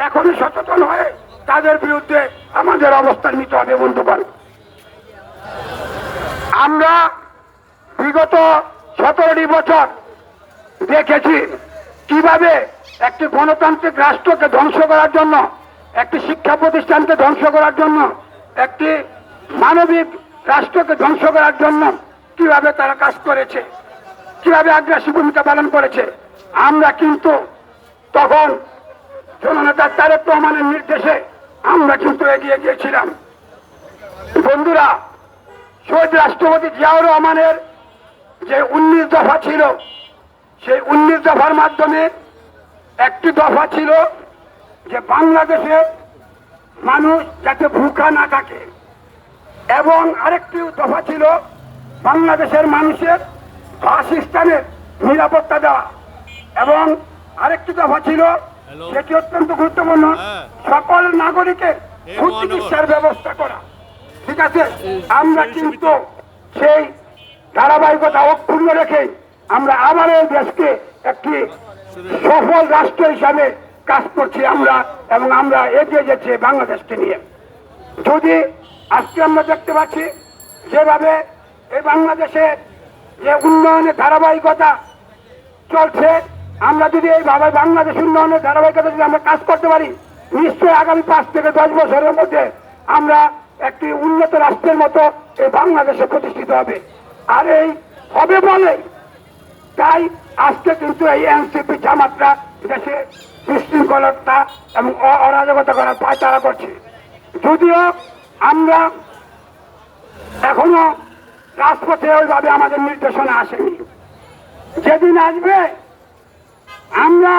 এখনই সচেতন হয়ে তাদের বিরুদ্ধে আমাদের অবস্থান নিতে হবে বন্ধুগণ। আমরা বিগত 17টি বছর দেখেছি কিভাবে একটি গণতান্ত্রিক রাষ্ট্রকে ধ্বংস করার জন্য, একটি শিক্ষা প্রতিষ্ঠানকে ধ্বংস করার জন্য, একটি মানবিক রাষ্ট্রকে ধ্বংস করার জন্য কিভাবে তারা কাজ করেছে, কিভাবে আগ্রাসী ভূমিকা পালন করেছে। আমরা কিন্তু তখন জননেতা তারেক রহমানের নির্দেশে আমরা কিন্তু এগিয়ে গিয়েছিলাম। বন্ধুরা, শহীদ রাষ্ট্রপতি জিয়াউর রহমানের যে 19 দফা ছিল, সেই 19 দফার মাধ্যমে একটি দফা ছিল যে বাংলাদেশের মানুষ যাতে ভুখা না থাকে, এবং আরেকটি দফা ছিল বাংলাদেশের মানুষের বাসস্থানের নিরাপত্তা দেওয়া, এবং আরেকটি দফা ছিল যেটি অত্যন্ত গুরুত্বপূর্ণ, সকল নাগরিকের চিকিৎসার ব্যবস্থা করা। ঠিক আছে, আমরা কিন্তু সেই ধারাবাহিকতা অক্ষুণ্ণ রেখে আমরা আবার এই দেশকে একটি সফল রাষ্ট্র হিসাবে কাজ করছি আমরা, এবং আমরা এগিয়ে যাচ্ছি বাংলাদেশকে নিয়ে। যদি আজকে আমরা দেখতে পাচ্ছি যেভাবে এই বাংলাদেশে যে উন্নয়নের ধারাবাহিকতা চলছে, আমরা যদি এইভাবে বাংলাদেশ উন্নয়নের ধারাবাহিকতা যদি আমরা কাজ করতে পারি, নিশ্চয়ই আগামী 5 থেকে 10 বছরের মধ্যে আমরা একটি উন্নত রাষ্ট্রের মতো এই বাংলাদেশে প্রতিষ্ঠিত হবে। আর এই হবে বলে তাই আজকে কিন্তু এই এনসিপি জামাতরা দেশে বিশৃঙ্খলতা এবং অরাজকতা করার পায়তারা করছে। যদিও আমরা এখনো রাজপথে ওইভাবে আমাদের নির্দেশনা আসেনি, যেদিন আসবে আমরা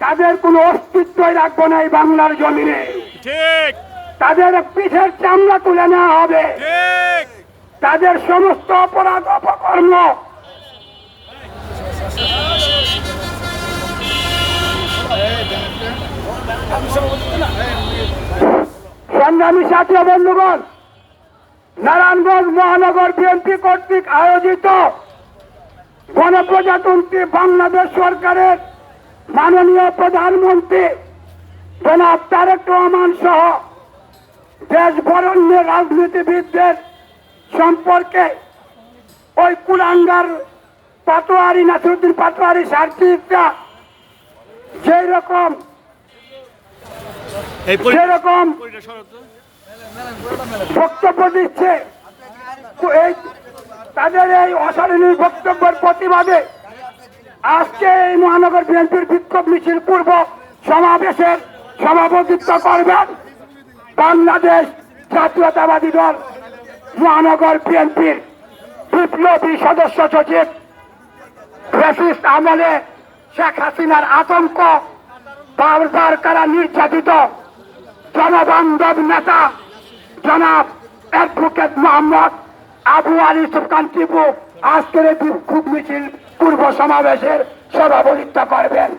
তাদের কোনো অস্তিত্বই রাখবো না এই বাংলার জমিনে। ঠিক, তাদের পিঠের চামড়া তুলে নেওয়া হবে, ঠিক, তাদের সমস্ত অপরাধ অপকর্ম সংগ্রামী সাথী বন্ধুগণ, নারায়ণগঞ্জ মহানগর বিএনপি কর্তৃক আয়োজিত গণপ্রজাতন্ত্রী বাংলাদেশ সরকারের মাননীয় প্রধানমন্ত্রী জনাব তারেক রহমান সহ দেশ বরেণ্যের রাজনীতিবিদদের সম্পর্কে ওই কুলাঙ্গার পাটোয়ারি নাসিরুদ্দিন পাটোয়ারি সার্জিকরা যেরকম বক্তব্য দিচ্ছে, তাদের এই অশালীন বক্তব্যের প্রতিবাদে আজকে এই মহানগর বিএনপির বিক্ষোভ মিছিল পূর্ব সমাবেশের সভাপতিত্ব করবেন বাংলাদেশ জাতীয়তাবাদী দল মহানগর বিএনপির বিপ্লবী সদস্য সচিব, ফ্যাসিস্ট আমলে শেখ হাসিনার আতঙ্ক বারবার কারা নির্যাতিত জনবান্ধব নেতা জনাব অ্যাডভোকেট মোহাম্মদ আবু আলী সুলতান টিপু আজকের এই বিক্ষোভ মিছিল পূর্ব সমাবেশের সভাপতিত্ব করবেন।